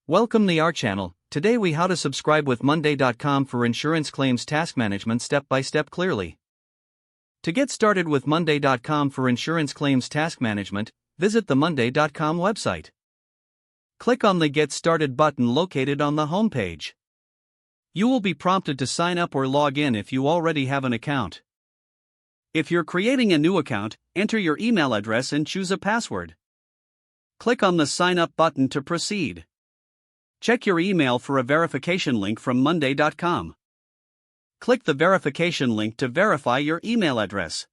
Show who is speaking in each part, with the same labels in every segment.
Speaker 1: Welcome to our channel. Today we how to subscribe with Monday.com for insurance claims task management step by step clearly. To get started with Monday.com for insurance claims task management, visit the Monday.com website. Click on the Get Started button located on the home page. You will be prompted to sign up or log in if you already have an account. If you're creating a new account, enter your email address and choose a password. Click on the Sign Up button to proceed. Check your email for a verification link from Monday.com. Click the verification link to verify your email address.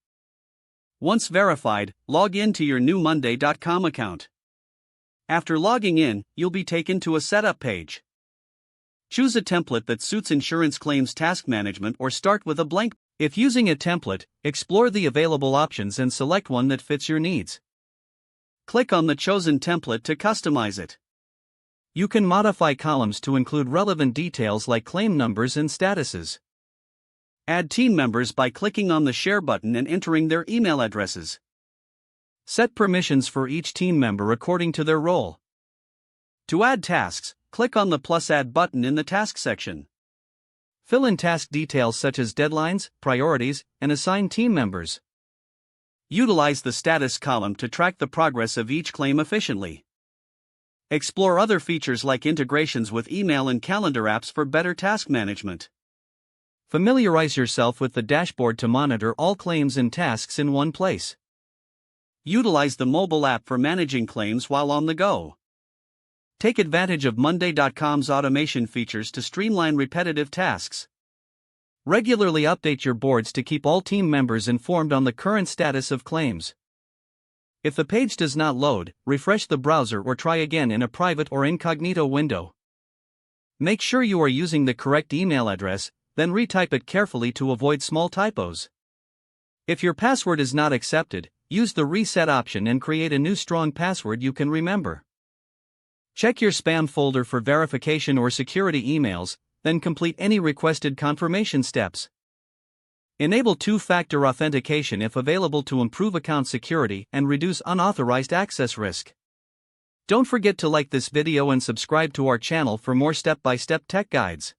Speaker 1: Once verified, log in to your new Monday.com account. After logging in, you'll be taken to a setup page. Choose a template that suits insurance claims task management or start with a blank. If using a template, explore the available options and select one that fits your needs. Click on the chosen template to customize it. You can modify columns to include relevant details like claim numbers and statuses. Add team members by clicking on the Share button and entering their email addresses. Set permissions for each team member according to their role. To add tasks, click on the +Add button in the Task section. Fill in task details such as deadlines, priorities, and assign team members. Utilize the Status column to track the progress of each claim efficiently. Explore other features like integrations with email and calendar apps for better task management. Familiarize yourself with the dashboard to monitor all claims and tasks in one place. Utilize the mobile app for managing claims while on the go. Take advantage of Monday.com's automation features to streamline repetitive tasks. Regularly update your boards to keep all team members informed on the current status of claims. If the page does not load, refresh the browser or try again in a private or incognito window. Make sure you are using the correct email address, then retype it carefully to avoid small typos. If your password is not accepted, use the Reset option and create a new strong password you can remember. Check your spam folder for verification or security emails, then complete any requested confirmation steps. Enable two-factor authentication if available to improve account security and reduce unauthorized access risk. Don't forget to like this video and subscribe to our channel for more step-by-step tech guides.